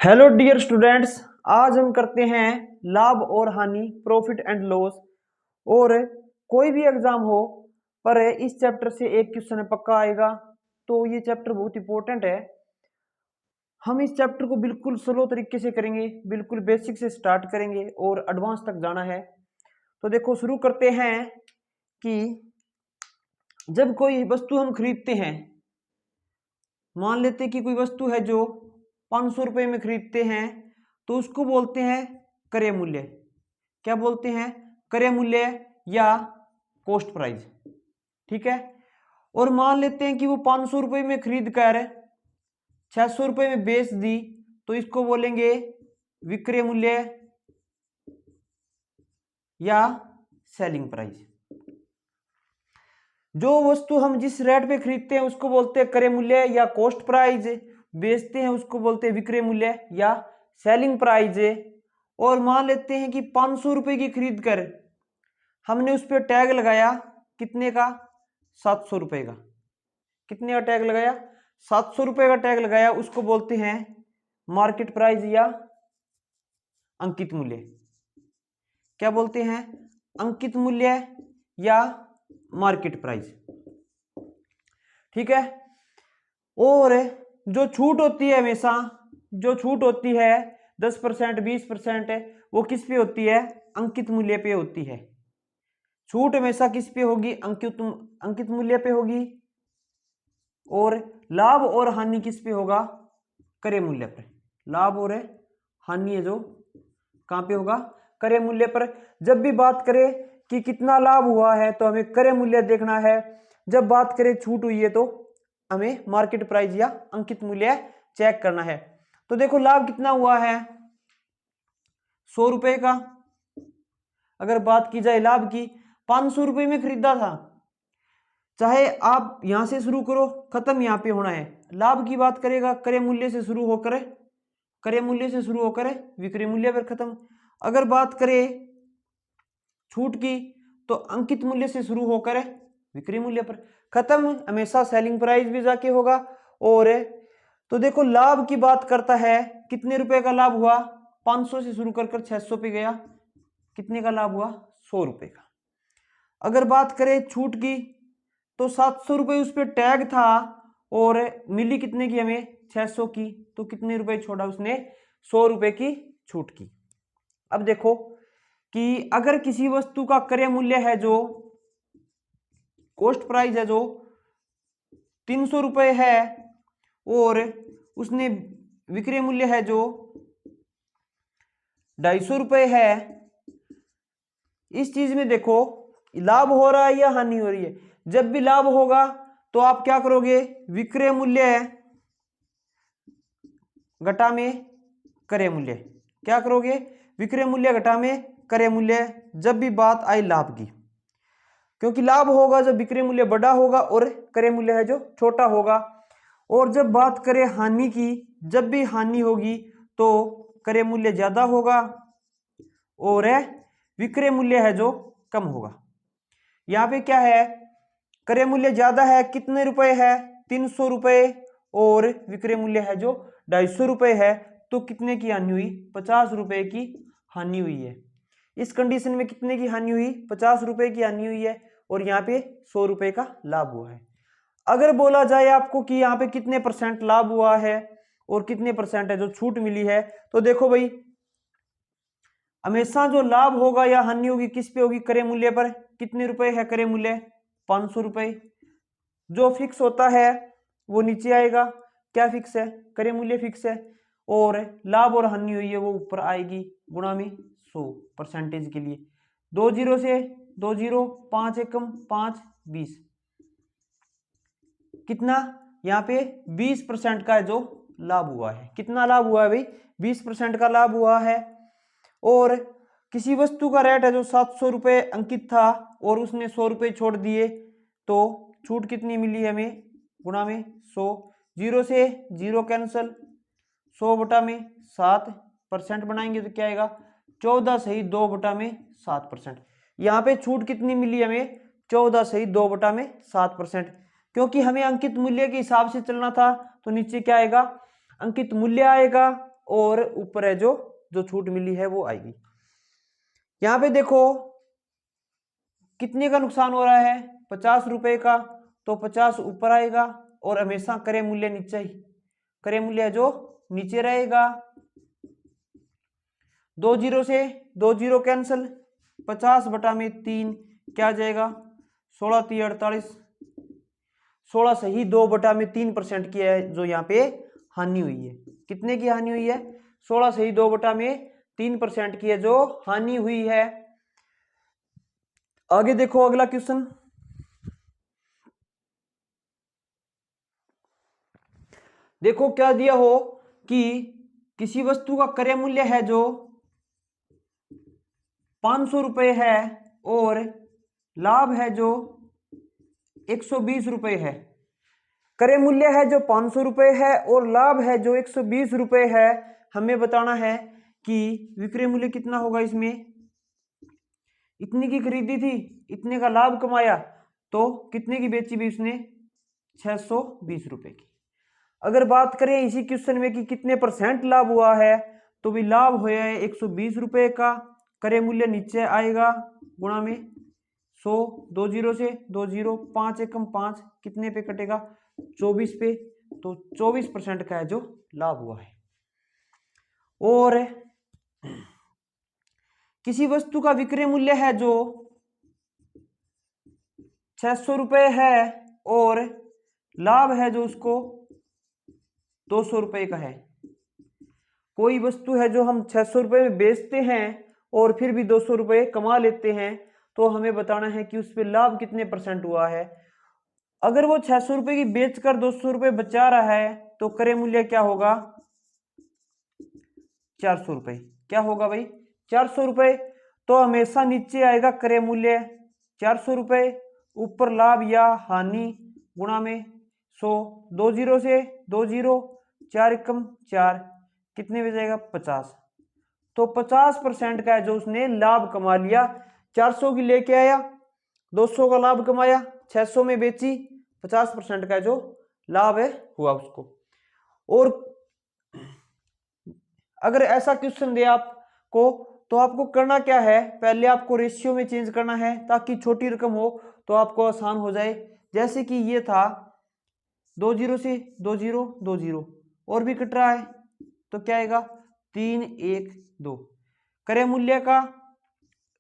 Hello dear students. आज हम करते हैं लाभ और हानि, प्रॉफिट एंड लॉस। और कोई भी एग्जाम हो पर इस चैप्टर से एक क्वेश्चन पक्का आएगा, तो ये चैप्टर बहुत इंपॉर्टेंट है। हम इस चैप्टर को बिल्कुल स्लो तरीके से करेंगे, बिल्कुल बेसिक से स्टार्ट करेंगे और एडवांस तक जाना है। तो देखो, शुरू करते हैं कि जब कोई वस्तु हम खरीदते हैं, मान लेते हैं कि कोई वस्तु है जो 500 रुपये में खरीदते हैं, तो उसको बोलते हैं क्रय मूल्य। क्या बोलते हैं? क्रय मूल्य या कॉस्ट प्राइस। ठीक है। और मान लेते हैं कि वो 500 रुपये में खरीद कर 600 रुपये में बेच दी, तो इसको बोलेंगे विक्रय मूल्य या सेलिंग प्राइस। जो वस्तु हम जिस रेट पे खरीदते हैं उसको बोलते हैं क्रय मूल्य या कॉस्ट प्राइस, बेचते हैं उसको बोलते हैं विक्रय मूल्य या सेलिंग प्राइस। और मान लेते हैं कि 500 रुपये की खरीद कर हमने उस पर टैग लगाया, कितने का? 700 रुपये का। कितने का टैग लगाया? 700 रुपये का टैग लगाया, उसको बोलते हैं मार्केट प्राइस या अंकित मूल्य। क्या बोलते हैं? अंकित मूल्य या मार्केट प्राइस। ठीक है। और जो छूट होती है, हमेशा जो छूट होती है 10%, 20%, वो किस पे होती है? अंकित मूल्य पे होती है। छूट हमेशा किस पे होगी? अंकित मूल्य पे होगी। और लाभ और हानि किस पे होगा? क्रय मूल्य पर। लाभ और हानि है जो कहां पे होगा? क्रय मूल्य पर। जब भी बात करें कि कितना लाभ हुआ है तो हमें क्रय मूल्य देखना है। जब बात करें छूट हुई है तो हमें मार्केट प्राइस या अंकित मूल्य चेक करना है। तो देखो, लाभ कितना हुआ है? 100 रुपए का। अगर बात की जाए लाभ की, 500 रुपए में खरीदा था, चाहे आप यहां से शुरू करो, खत्म यहां पे होना है। लाभ की बात करेगा क्रय मूल्य से शुरू होकर विक्रय मूल्य पर खत्म। अगर बात करें छूट की, तो अंकित मूल्य से शुरू होकर विक्रय मूल्य पर खत्म। हमेशा सेलिंग प्राइस भी जाके होगा। और तो देखो, लाभ की बात करता है, कितने रुपए का लाभ हुआ? 500 से शुरू कर 600 पे गया, कितने का लाभ हुआ? 100 रुपए का। अगर बात करें छूट की, तो 700 रुपये उस पर टैग था और मिली कितने की हमें? 600 की। तो कितने रुपए छोड़ा उसने? 100 रुपए की छूट की। अब देखो कि अगर किसी वस्तु का क्रय मूल्य है जो कॉस्ट प्राइस है जो 300 रुपये है, और उसने विक्रय मूल्य है जो 250 रुपये है, इस चीज में देखो लाभ हो रहा है या हानि हो रही है? जब भी लाभ होगा तो आप क्या करोगे? विक्रय मूल्य घटा में क्रय मूल्य। क्या करोगे? विक्रय मूल्य घटा में क्रय मूल्य, जब भी बात आई लाभ की। क्योंकि लाभ होगा जब विक्रय मूल्य बड़ा होगा और क्रय मूल्य है जो छोटा होगा। और जब बात करें हानि की, जब भी हानि होगी तो क्रय मूल्य ज्यादा होगा और विक्रय मूल्य है जो कम होगा। यहाँ पे क्या है? क्रय मूल्य ज्यादा है, कितने रुपए है? 300 रुपये। और विक्रय मूल्य है जो 250 रुपये है, तो कितने की हानि हुई? 50 रुपए की हानि हुई है। इस कंडीशन में कितने की हानि हुई? 50 रुपए की हानि हुई है। और यहाँ पे 100 रुपए का लाभ हुआ है। अगर बोला जाए आपको कि यहाँ पे कितने परसेंट लाभ हुआ है और कितने परसेंट है जो छूट मिली है, तो देखो भाई, हमेशा जो लाभ होगा या हानि होगी किस पे होगी? क्रय मूल्य पर। कितने रुपए है क्रय मूल्य? 500 रुपए। जो फिक्स होता है वो नीचे आएगा। क्या फिक्स है? क्रय मूल्य फिक्स है। और लाभ और हानि हुई है वो ऊपर आएगी, गुणा में 100 परसेंटेज के लिए। 2 जीरो से 2 जीरो, 5 एकम 5, 20। कितना? यहाँ पे 20% का जो लाभ हुआ है। कितना लाभ हुआ है भाई? 20% का लाभ हुआ है। और किसी वस्तु का रेट है जो 700 रुपये अंकित था और उसने 100 रुपये छोड़ दिए, तो छूट कितनी मिली हमें? गुणा में 100। जीरो से जीरो कैंसल, 100 बटा में 7% बनाएंगे तो क्या आएगा? 14 सही 2 बटा में 7%। यहाँ पे छूट कितनी मिली हमें? 14 सही 2 बटा में 7%। क्योंकि हमें अंकित मूल्य के हिसाब से चलना था, तो नीचे क्या आएगा? अंकित मूल्य आएगा। और ऊपर है जो छूट मिली है वो आएगी। यहां पे देखो कितने का नुकसान हो रहा है, 50 रुपए का, तो 50 ऊपर आएगा और हमेशा क्रय मूल्य नीचे ही, क्रय मूल्य जो नीचे रहेगा। 2 जीरो से 2 जीरो कैंसिल, 50 बटा में 3 क्या आ जाएगा, 16 3 48, 16 से ही 2 बटा में 3% की है जो यहाँ पे हानि हुई है। कितने की हानि हुई है, 16 से ही 2 बटा में 3% की है जो हानि हुई है। आगे देखो अगला क्वेश्चन, देखो क्या दिया हो कि किसी वस्तु का क्रय मूल्य है जो 500 रुपए है और लाभ है जो 120 रुपए है। क्रय मूल्य है जो 500 रुपए है और लाभ है जो 120 रुपए है। हमें बताना है कि विक्रय मूल्य कितना होगा, इसमें इतने की खरीदी थी, इतने का लाभ कमाया, तो कितने की बेची भी उसने, 620 रुपए की। अगर बात करें इसी क्वेश्चन में कि कितने परसेंट लाभ हुआ है, तो भी लाभ हुआ है 120 रुपए का, क्रय मूल्य नीचे आएगा गुणा में 100, 2 जीरो से 2 जीरो, 5 एकम 5, कितने पे कटेगा, 24 पे, तो 24% का है जो लाभ हुआ है। और किसी वस्तु का विक्रय मूल्य है जो 600 रुपए है और लाभ है जो उसको 200 रुपए का है। कोई वस्तु है जो हम 600 रुपए में बेचते हैं और फिर भी 200 रुपए कमा लेते हैं, तो हमें बताना है कि उस पर लाभ कितने परसेंट हुआ है। अगर वो 600 रुपए की बेचकर 200 रुपए बचा रहा है, तो क्रय मूल्य क्या होगा, 400 रुपए। क्या होगा भाई, 400 रुपए। तो हमेशा नीचे आएगा क्रय मूल्य 400 रुपए, ऊपर लाभ या हानि गुणा में 100, 2 जीरो से 2 जीरो, 4 एकम 4, कितने में जाएगा, 50। तो 50% का है जो उसने लाभ कमा लिया। 400 की लेके आया, 200 का लाभ कमाया, 600 में बेची, 50% का जो लाभ है हुआ उसको। और अगर ऐसा क्वेश्चन दे आपको, तो आपको करना क्या है, पहले आपको रेशियो में चेंज करना है ताकि छोटी रकम हो तो आपको आसान हो जाए। जैसे कि ये था 2 जीरो से 2 जीरो 2 जीरो, और भी कट रहा है, तो क्या आएगा, 3 1 2, क्रय मूल्य का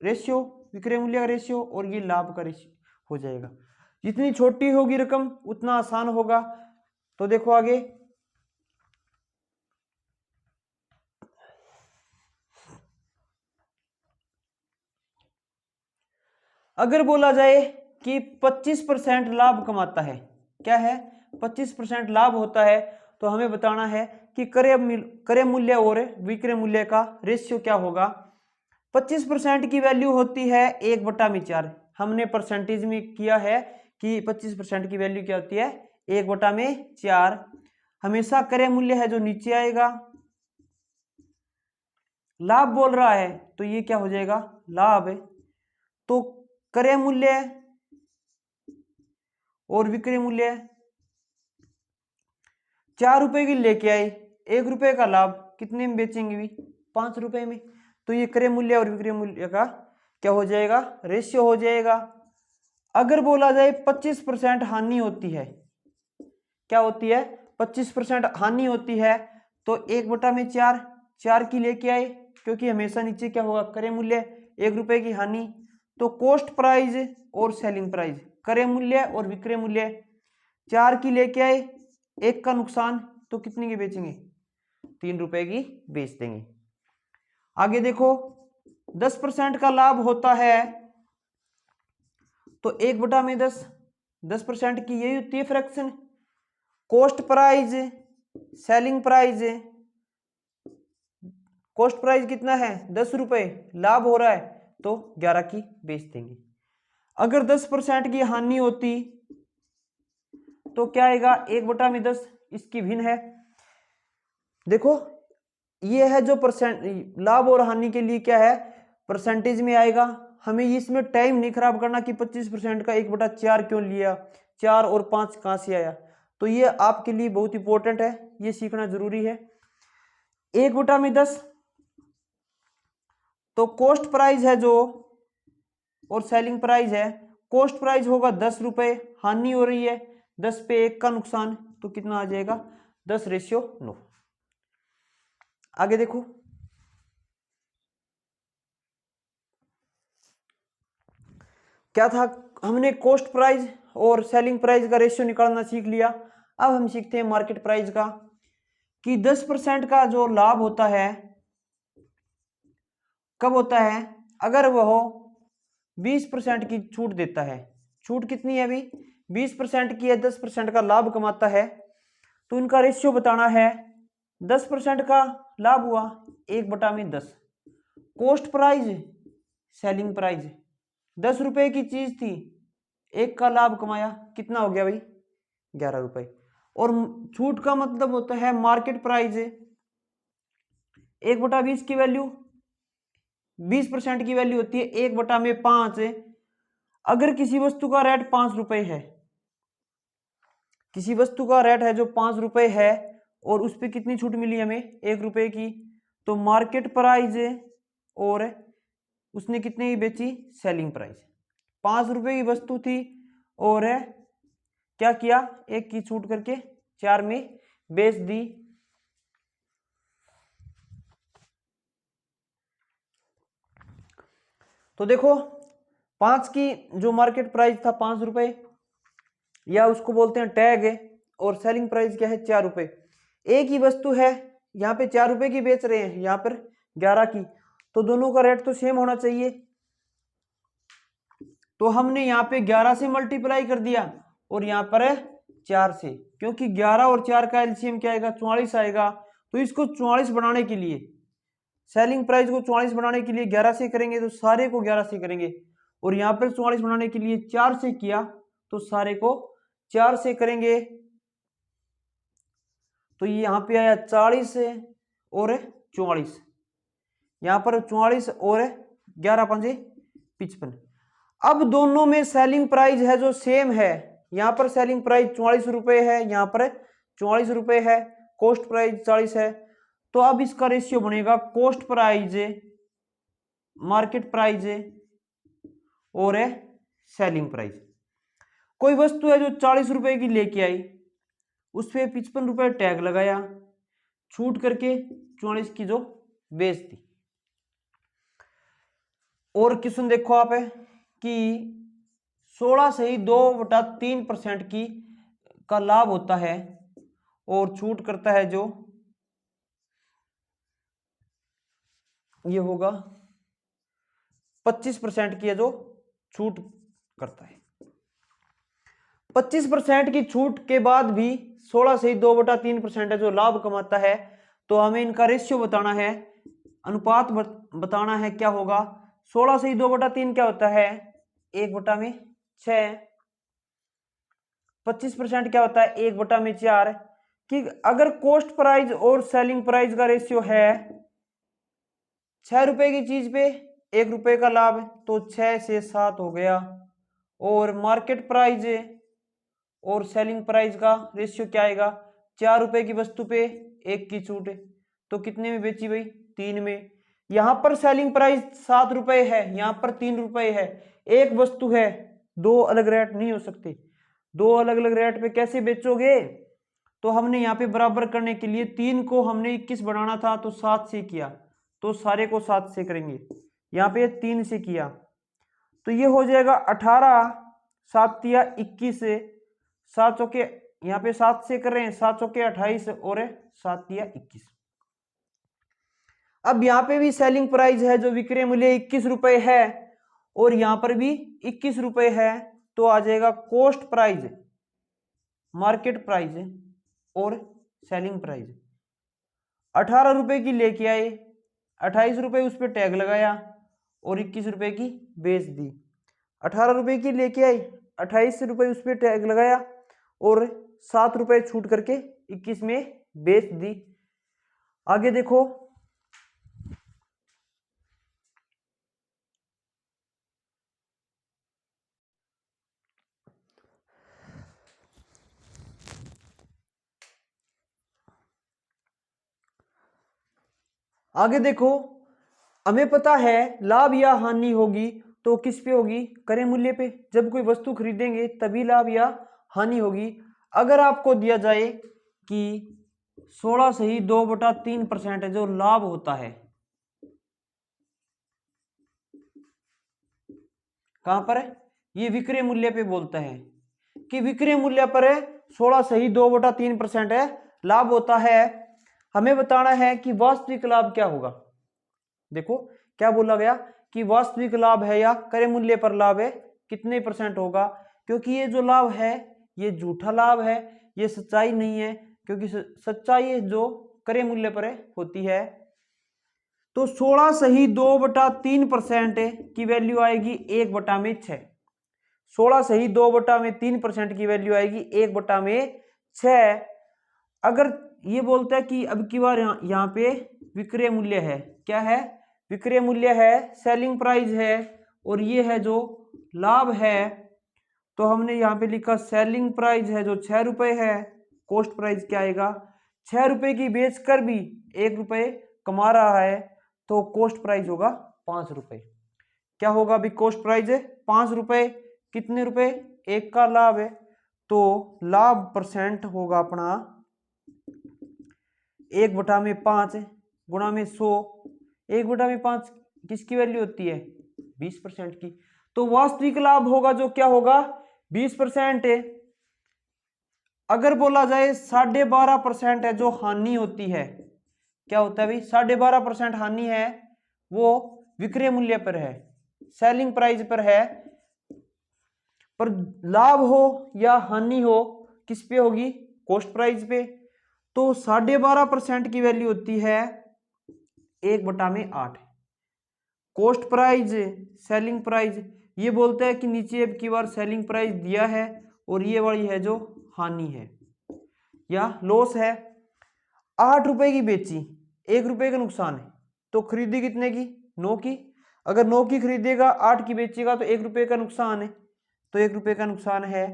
रेशियो, विक्रय मूल्य का रेशियो और ये लाभ का रेशियो हो जाएगा। जितनी छोटी होगी रकम उतना आसान होगा। तो देखो आगे, अगर बोला जाए कि 25% लाभ कमाता है, क्या है, 25% लाभ होता है, तो हमें बताना है कि क्रय मूल्य और विक्रय मूल्य का रेशियो क्या होगा। 25% की वैल्यू होती है 1/4। हमने परसेंटेज में किया है कि 25% की वैल्यू क्या होती है, 1/4। हमेशा क्रय मूल्य है जो नीचे आएगा। लाभ बोल रहा है तो ये क्या हो जाएगा, लाभ। तो क्रय मूल्य और विक्रय मूल्य 4 रुपए की लेके आए, 1 रुपए का लाभ, कितने में बेचेंगे भी, 5 रुपए में। तो ये क्रय मूल्य और विक्रय मूल्य का क्या हो जाएगा, रेशियो हो जाएगा। अगर बोला जाए 25% हानि होती है, क्या होती है, 25% हानि होती है, तो 1/4, 4 की लेके आए, क्योंकि हमेशा नीचे क्या होगा, क्रय मूल्य, 1 रुपए की हानि। तो कॉस्ट प्राइस और सेलिंग प्राइस, क्रय मूल्य और विक्रय मूल्य 4 की लेके आए, 1 का नुकसान, तो कितने की बेचेंगे, 3 रुपए की बेच देंगे। आगे देखो 10% का लाभ होता है, तो 1/10, 10% की यही होती है fraction. Cost price, selling price, cost price कितना है, 10 रुपए, लाभ हो रहा है तो 11 की बेच देंगे। अगर 10% की हानि होती तो क्या आएगा, 1/10, इसकी भिन्न है। देखो ये है जो परसेंट लाभ और हानि के लिए क्या है, परसेंटेज में आएगा। हमें इसमें टाइम नहीं खराब करना कि 25% का 1/4 क्यों लिया, 4 और 5 कहां से आया। तो ये आपके लिए बहुत इंपॉर्टेंट है, ये सीखना जरूरी है। 1/10, तो कॉस्ट प्राइस है जो और सेलिंग प्राइस है, कॉस्ट प्राइस होगा 10 रुपए, हानि हो रही है 10 पे 1 का नुकसान, तो कितना आ जाएगा 10:9। आगे देखो, क्या था, हमने कॉस्ट प्राइस और सेलिंग प्राइस का रेशियो निकालना सीख लिया। अब हम सीखते हैं मार्केट प्राइस का, कि 10% का जो लाभ होता है कब होता है, अगर वह 20% की छूट देता है। छूट कितनी है अभी, 20% की है, 10% का लाभ कमाता है, तो इनका रेशियो बताना है। 10% का लाभ हुआ 1/10, कॉस्ट प्राइस सेलिंग प्राइस, 10 रुपए की चीज थी, 1 का लाभ कमाया, कितना हो गया भाई 11 रुपए। और छूट का मतलब होता है मार्केट प्राइस, 1/20 की वैल्यू, 20% की वैल्यू होती है 1/5। अगर किसी वस्तु का रेट 5 रुपए है, किसी वस्तु का रेट है जो 5 रुपए है, और उस पर कितनी छूट मिली हमें 1 रुपए की, तो मार्केट प्राइस और उसने कितने की बेची, सेलिंग प्राइस। 5 रुपए की वस्तु थी और क्या किया, 1 की छूट करके 4 में बेच दी। तो देखो 5 की जो मार्केट प्राइस था 5 रुपए, या उसको बोलते हैं टैग है, और सेलिंग प्राइस क्या है 4 रुपए। एक ही वस्तु है, यहाँ पे 4 रुपए की बेच रहे हैं, यहाँ पर 11 की, तो दोनों का रेट तो सेम होना चाहिए। तो हमने यहाँ पे 11 से मल्टीप्लाई कर दिया और यहाँ पर है 4 से, क्योंकि 11 और 4 का एलसीएम क्या आएगा 44 आएगा। तो इसको 44 बनाने के लिए, सेलिंग प्राइस को 44 बनाने के लिए 11 से करेंगे, तो सारे को 11 से करेंगे, और यहाँ पर 44 बनाने के लिए 4 से किया, तो सारे को 4 से करेंगे। तो ये यहाँ पे आया 40 और 44, यहाँ पर 44 और 11×5 55। अब दोनों में सेलिंग प्राइस है जो सेम है, यहाँ पर सेलिंग प्राइस 44 रुपए है, यहाँ पर 44 रुपए है, कॉस्ट प्राइस 40 है। तो अब इसका रेशियो बनेगा कॉस्ट प्राइस मार्केट प्राइस और सेलिंग प्राइस। कोई वस्तु है जो 40 रुपए की लेके आई, उस पर 55 रुपए टैग लगाया, छूट करके 44 की जो बेच दी। और क्वेश्चन देखो आप है कि 16 से ही 2/3% की का लाभ होता है, और छूट करता है जो ये होगा 25% की है जो छूट करता है। 25% की छूट के बाद भी 16 से ही 2/3% है जो लाभ कमाता है, तो हमें इनका रेशियो बताना है, अनुपात बताना है क्या होगा। 16 से ही 2/3 क्या होता है 1/6, 25% क्या होता है 1/4, कि अगर कॉस्ट प्राइस और सेलिंग प्राइस का रेशियो है 6 रुपए की चीज पे 1 रुपए का लाभ, तो 6 से 7 हो गया। और मार्केट प्राइस और सेलिंग प्राइस का रेशियो क्या आएगा, 4 रुपए की वस्तु पे 1 की छूट, तो कितने में बेची भाई 3 में। यहां पर सेलिंग प्राइस 7 रुपए है, यहां पर 3 रुपए है, एक वस्तु है, दो अलग रेट नहीं हो सकते, दो अलग अलग रेट पे कैसे बेचोगे। तो हमने यहाँ पे बराबर करने के लिए 3 को हमने 21 बनाना था, तो 7 से किया, तो सारे को 7 से करेंगे, यहाँ पे 3 से किया, तो ये हो जाएगा 18, 7 तिया 21, 7 चौके, यहाँ पे 7 से कर रहे हैं, 7 चौके 28 और 7 तिया 21। अब यहाँ पे भी सेलिंग प्राइस है जो विक्रय मूल्य 21 रुपए है, और यहाँ पर भी 21 रुपए है, तो आ जाएगा कॉस्ट प्राइस मार्केट प्राइस और सेलिंग प्राइस। 18 रुपए की लेके आए, 28 रुपए उस पर टैग लगाया और 21 रुपए की बेच दी। 18 रुपए की लेके आए, 28 रुपए उस पर टैग लगाया और 7 रुपए छूट करके 21 में बेच दी। आगे देखो, आगे देखो, हमें पता है लाभ या हानि होगी तो किस पे होगी, क्रय मूल्य पे। जब कोई वस्तु खरीदेंगे तभी लाभ या हानि होगी। अगर आपको दिया जाए कि 16 सही 2/3% है जो लाभ होता है, कहां पर है, ये विक्रय मूल्य पे बोलता है कि विक्रय मूल्य पर 16 सही 2/3% है लाभ होता है। हमें बताना है कि वास्तविक लाभ क्या होगा। देखो क्या बोला गया कि वास्तविक लाभ है या क्रय मूल्य पर लाभ है कितने % होगा, क्योंकि ये जो लाभ है ये झूठा लाभ है, ये सच्चाई नहीं है, क्योंकि सच्चाई जो क्रय मूल्य पर होती है। तो 16 सही 2/3% की वैल्यू आएगी 1/6। 16 सही 2/3% की वैल्यू आएगी 1/6। अगर ये बोलता है कि अब की बार यहाँ पे विक्रय मूल्य है, क्या है, विक्रय मूल्य है, सेलिंग प्राइस है, और ये है जो लाभ है, तो हमने यहाँ पे लिखा सेलिंग प्राइस है जो 6 रुपए है, कॉस्ट प्राइस क्या आएगा, 6 रुपए की बेचकर भी 1 रुपए कमा रहा है, तो कॉस्ट प्राइस होगा 5 रुपए। क्या होगा अभी, कॉस्ट प्राइस है 5 रुपए, कितने रुपए, 1 का लाभ है, तो लाभ % होगा अपना 1/5 गुणा में 100। 1/5 किसकी वैल्यू होती है, 20% की। तो वास्तविक लाभ होगा जो क्या होगा, 20% है। अगर बोला जाए 12.5% है जो हानि होती है, क्या होता है भाई, 12.5% हानि है, वो विक्रय मूल्य पर है, सेलिंग प्राइस पर है। पर लाभ हो या हानि हो किस पे होगी, कॉस्ट प्राइस पे। तो 12.5% की वैल्यू होती है 1/8। कॉस्ट प्राइस, सेलिंग प्राइस, ये बोलता है कि नीचे अब की बार सेलिंग प्राइस दिया है और ये वाली है जो हानि है या लॉस है। 8 रुपए की बेची, 1 रुपए का नुकसान है, तो खरीदी कितने की, 9 की। अगर 9 की खरीदेगा 8 की बेचेगा तो 1 रुपए का नुकसान है, तो 1 रुपए का नुकसान है।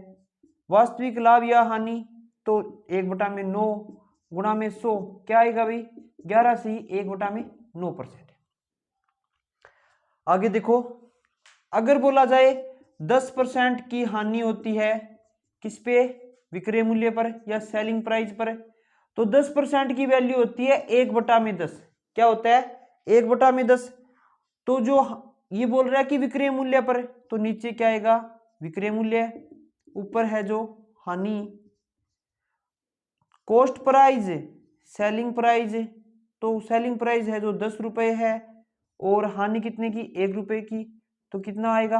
वास्तविक लाभ या हानि, तो 1/9 गुणा में 100 क्या आएगा भाई, 11 से 1/9%। आगे देखो, अगर बोला जाए 10% की हानि होती है किस पे, विक्रय मूल्य पर या सेलिंग प्राइस पर, तो 10% की वैल्यू होती है 1/10। क्या होता है, 1/10। तो जो ये बोल रहा है कि विक्रय मूल्य पर, तो नीचे क्या आएगा, विक्रय मूल्य, ऊपर है जो हानि। कॉस्ट प्राइस, सेलिंग प्राइस, तो सेलिंग प्राइस है जो 10 रुपए है, और हानि कितने की, 1 रुपए की, तो कितना आएगा,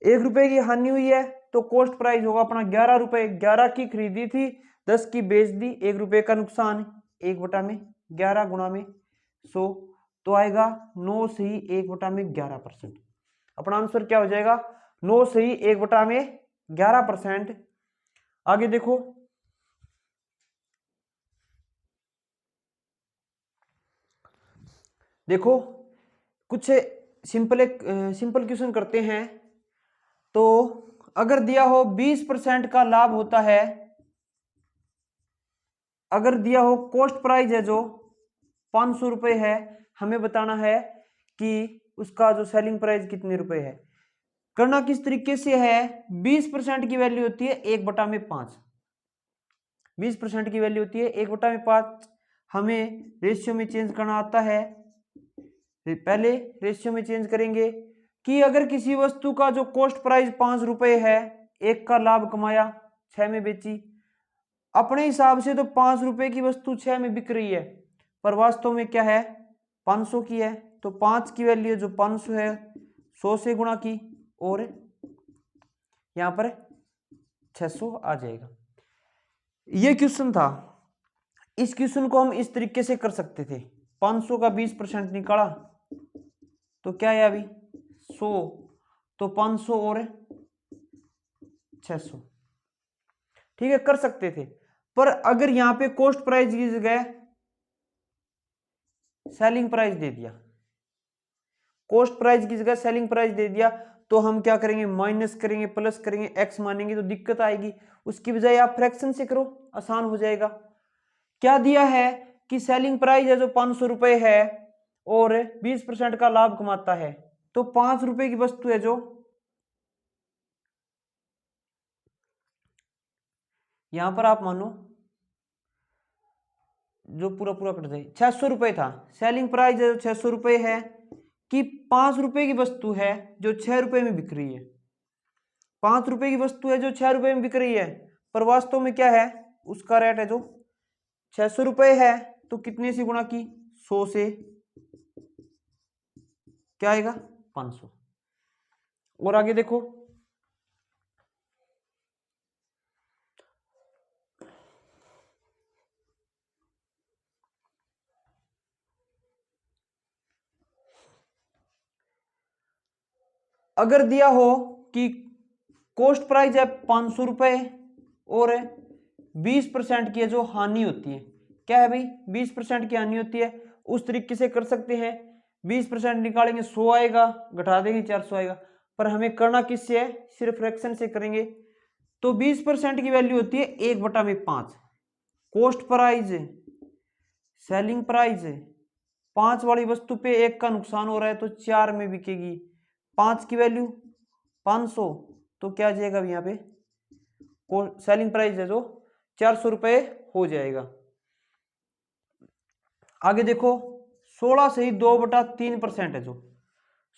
1 रुपए की हानि हुई है, तो कॉस्ट प्राइस होगा अपना 11 रुपए। 11 की खरीदी थी, 10 की बेच दी, 1 रुपए का नुकसान, 1/11 गुणा में 100, तो आएगा 9 सही 1/11%। अपना आंसर क्या हो जाएगा, 9 सही 1/11%। आगे देखो, देखो कुछ सिंपल क्वेश्चन करते हैं। तो अगर दिया हो 20% का लाभ होता है, अगर दिया हो कॉस्ट प्राइस है जो 500 रुपए है, हमें बताना है कि उसका जो सेलिंग प्राइस कितने रुपए है। करना किस तरीके से है, 20% की वैल्यू होती है 1/5। 20% की वैल्यू होती है 1/5। हमें रेशियो में चेंज करना आता है। पहले रेशियो में चेंज करेंगे कि अगर किसी वस्तु का जो कॉस्ट प्राइस 5 रुपए है, 1 का लाभ कमाया, 6 में बेची, अपने हिसाब से तो 5 रुपए की वस्तु 6 में बिक रही है, पर वास्तव में क्या है, 500 की है, तो 5 की वैल्यू जो 500 है 100 से गुणा की, और यहां पर 600 आ जाएगा। ये क्वेश्चन था। इस क्वेश्चन को हम इस तरीके से कर सकते थे, 500 का 20% निकाला तो क्या है अभी 100, तो 500 और 600, ठीक है, कर सकते थे। पर अगर यहां पे कॉस्ट प्राइस की जगह सेलिंग प्राइस दे दिया, कॉस्ट प्राइस की जगह सेलिंग प्राइस दे दिया, तो हम क्या करेंगे, माइनस करेंगे, प्लस करेंगे, एक्स मानेंगे, तो दिक्कत आएगी। उसकी बजाय आप फ्रैक्शन से करो, आसान हो जाएगा। क्या दिया है कि सेलिंग प्राइस है जो 500 रुपए है और 20% का लाभ कमाता है, तो 5 रुपए की वस्तु है जो यहां पर आप मानो जो पूरा पूरा कट जाए 600 रुपए था, सेलिंग प्राइस है जो 600 रुपए है कि 5 रुपए की वस्तु है जो 6 रुपए में बिक रही है। 5 रुपए की वस्तु है जो 6 रुपए में बिक रही है, पर वास्तव में क्या है, उसका रेट है जो 600 रुपए है, तो कितने से गुणा की, 100 से, क्या आएगा 500। और आगे देखो, अगर दिया हो कि कॉस्ट प्राइस है 500 रुपए और 20% की जो हानि होती है, क्या है भाई 20% की हानि होती है, उस तरीके से कर सकते हैं, 20% निकालेंगे 100 आएगा, घटा देंगे 400 आएगा, पर हमें करना किससे है, सिर्फ फ्रैक्शन से करेंगे। तो 20% की वैल्यू होती है 1/5, कॉस्ट प्राइस सेलिंग प्राइस 5 वाली वस्तु पे 1 का नुकसान हो रहा है तो 4 में बिकेगी, 5 की वैल्यू 500, तो क्या आ जाएगा यहाँ पे, सेलिंग प्राइस है जो 400 रुपए हो जाएगा। आगे देखो, 16 से ही 2/3% है जो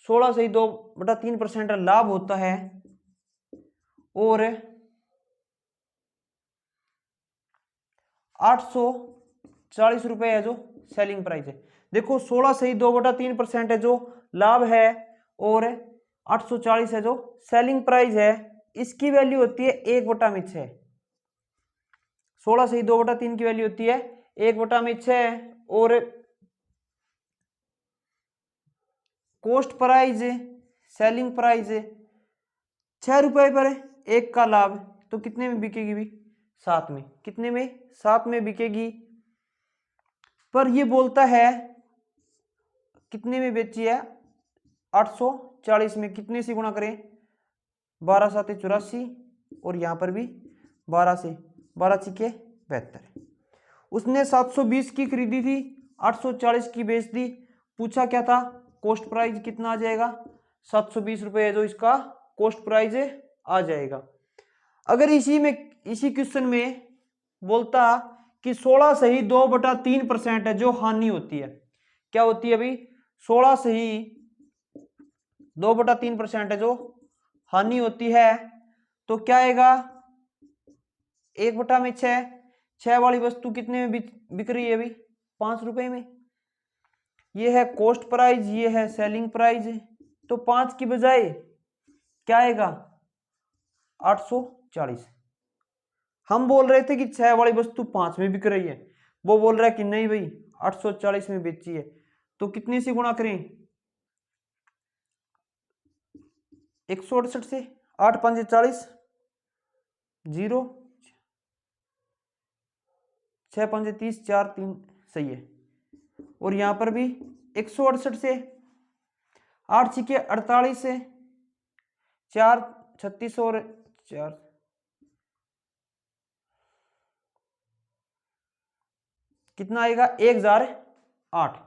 16 से ही 2/3% लाभ होता है और 840 रुपए है जो सेलिंग प्राइस है। देखो 16 से ही 2/3% है जो लाभ है और 840 है जो सेलिंग प्राइस है, इसकी वैल्यू होती है 1/6। 16 से ही 2/3 की वैल्यू होती है 1/6 और कॉस्ट प्राइस सेलिंग प्राइस 6 रुपए पर 1 का लाभ, तो कितने में बिकेगी भी, 7 में, कितने में, 7 में बिकेगी। पर ये बोलता है कितने में बेची है, 840 में, कितने से गुणा करें, 12 7 84 और यहां पर भी 12 से, 12 छिके 72। उसने 720 की खरीदी थी, 840 की बेच दी, पूछा क्या था, कॉस्ट प्राइस कितना आ जाएगा, 720 रुपए है जो इसका कॉस्ट प्राइस आ जाएगा। अगर इसी क्वेश्चन में बोलता कि 16 से ही 2/3% है जो हानि होती है, क्या होती है भाई, 16 से ही 2/3% है जो हानि होती है, तो क्या आएगा, 1/6, 6 वाली वस्तु कितने में बिक रही है भाई, 5 रुपए में, ये है कॉस्ट प्राइस, ये है सेलिंग प्राइस, तो 5 की बजाय क्या आएगा, 840। हम बोल रहे थे कि 6 वाली वस्तु 5 में बिक रही है, वो बोल रहा है कि नहीं भाई 840 में बेची है, तो कितने से गुणा करें, 168 से, 8 5 40, 0 6 5 30, 4 3 सही है। और यहां पर भी 168 से, 8 छिके 48 से, 4 36 और 4 कितना आएगा, 1008।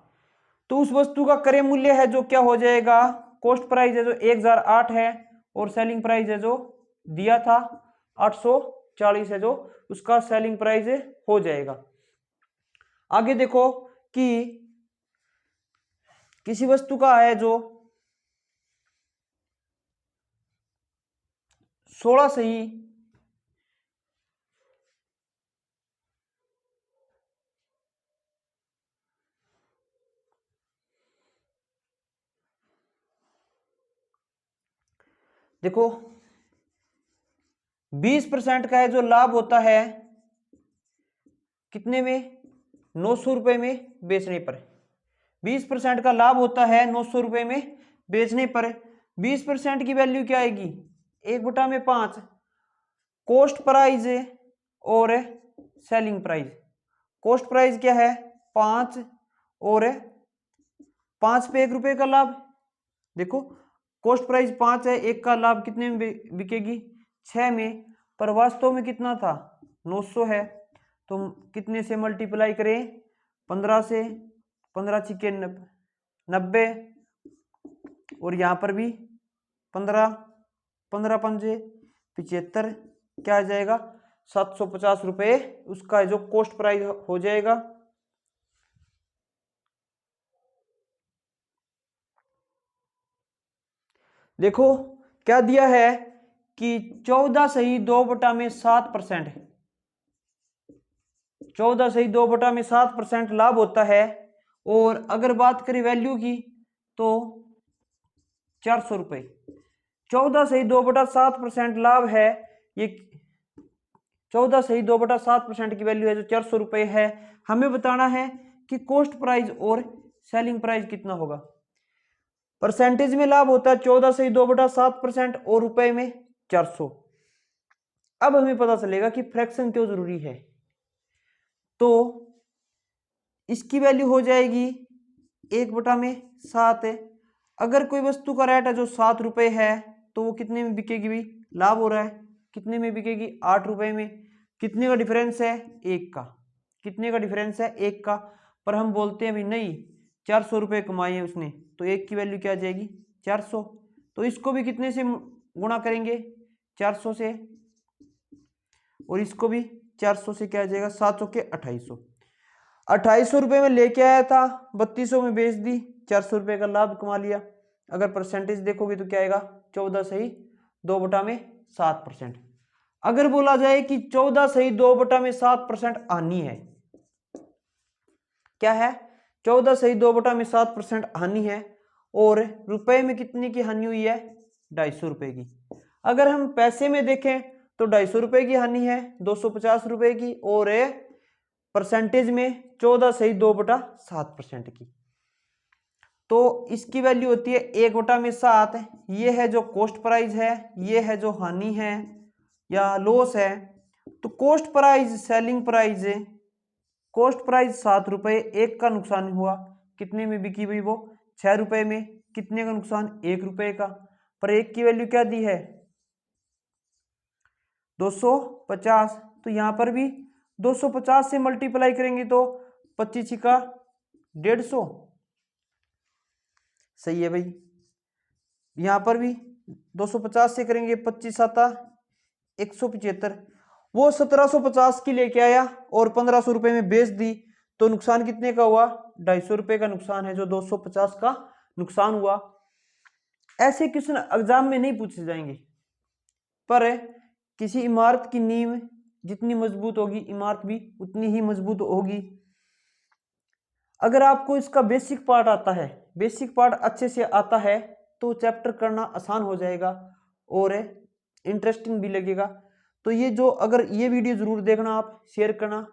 तो उस वस्तु का क्रय मूल्य है जो क्या हो जाएगा, कॉस्ट प्राइस है जो 1008 है और सेलिंग प्राइस है जो दिया था 840 है जो उसका सेलिंग प्राइस हो जाएगा। आगे देखो कि किसी वस्तु का है जो 16 से ही देखो 20% का है जो लाभ होता है, कितने में, 900 रुपए में बेचने पर, 20% का लाभ होता है 900 रुपए में बेचने पर, 20% की वैल्यू क्या आएगी, 1/5, कॉस्ट प्राइस और सेलिंग प्राइस। कॉस्ट प्राइस क्या है 5 और 5 पे 1 रुपए का लाभ, देखो कॉस्ट प्राइस 5 है, 1 का लाभ कितने में बिकेगी, 6 में, पर वास्तव में कितना था 900 है, तो कितने से मल्टीप्लाई करें, 15 से 15 छिके 90, और यहाँ पर भी 15, 15 पंजे 75, क्या आ जाएगा 750 रुपये उसका जो कॉस्ट प्राइस हो जाएगा। देखो क्या दिया है कि 14 सही 2/7%, 14 सही 2/7% लाभ होता है। और अगर बात करें वैल्यू की तो 400 रुपये, 14 सही 2/7% लाभ है, ये 14 सही 2/7% की वैल्यू है जो 400 रुपये है। हमें बताना है कि कॉस्ट प्राइस और सेलिंग प्राइस कितना होगा। परसेंटेज में लाभ होता है 14 सही 2/7% और रुपए में 400। अब हमें पता चलेगा कि फ्रैक्शन क्यों जरूरी है। तो इसकी वैल्यू हो जाएगी 1/7 है। अगर कोई वस्तु का रेट है जो 7 रुपये है तो वो कितने में बिकेगी भाई, लाभ हो रहा है, कितने में बिकेगी 8 रुपये में। कितने का डिफरेंस है, 1 का। कितने का डिफरेंस है, 1 का। पर हम बोलते हैं भाई नहीं 400 रुपये कमाए हैं उसने, तो 1 की वैल्यू क्या आ जाएगी 400। तो इसको भी कितने से गुणा करेंगे 400 से, और इसको भी 400 से, क्या आ जाएगा 7 के 2800। 2800 रुपये में लेके आया था, 3200 में बेच दी, 400 रुपये का लाभ कमा लिया। अगर परसेंटेज देखोगे तो क्या आएगा 14 सही 2/7%। अगर बोला जाए कि 14 सही 2/7% हानि है, क्या है 14 सही 2/7% हानि है, और रुपए में कितने की हानि हुई है 250 रुपये की। अगर हम पैसे में देखें तो 250 रुपये की हानि है, 250 रुपये की, और परसेंटेज में 14 सही 2/7% की। तो इसकी वैल्यू होती है 1/7। ये है जो कॉस्ट प्राइस है, ये है जो हानि है या लॉस है। तो cost price selling price, cost price 7 रुपये, 1 का नुकसान हुआ, कितने में बिकी भाई वो 6 रुपये में। कितने का नुकसान 1 रुपये का। पर 1 की वैल्यू क्या दी है 250। तो यहां पर भी 250 से मल्टीप्लाई करेंगे तो 25 का 150, सही है भाई। यहां पर भी 250 से करेंगे 25 आता 175। वो 1750 की लेके आया और 1500 रुपये में बेच दी, तो नुकसान कितने का हुआ 250 रुपये का नुकसान है, जो 250 का नुकसान हुआ। ऐसे क्वेश्चन एग्जाम में नहीं पूछे जाएंगे, पर किसी इमारत की नींव जितनी मजबूत होगी इमारत भी उतनी ही मजबूत होगी। अगर आपको इसका बेसिक पार्ट आता है, बेसिक पार्ट अच्छे से आता है, तो चैप्टर करना आसान हो जाएगा और इंटरेस्टिंग भी लगेगा। तो ये जो, अगर ये वीडियो जरूर देखना, आप शेयर करना।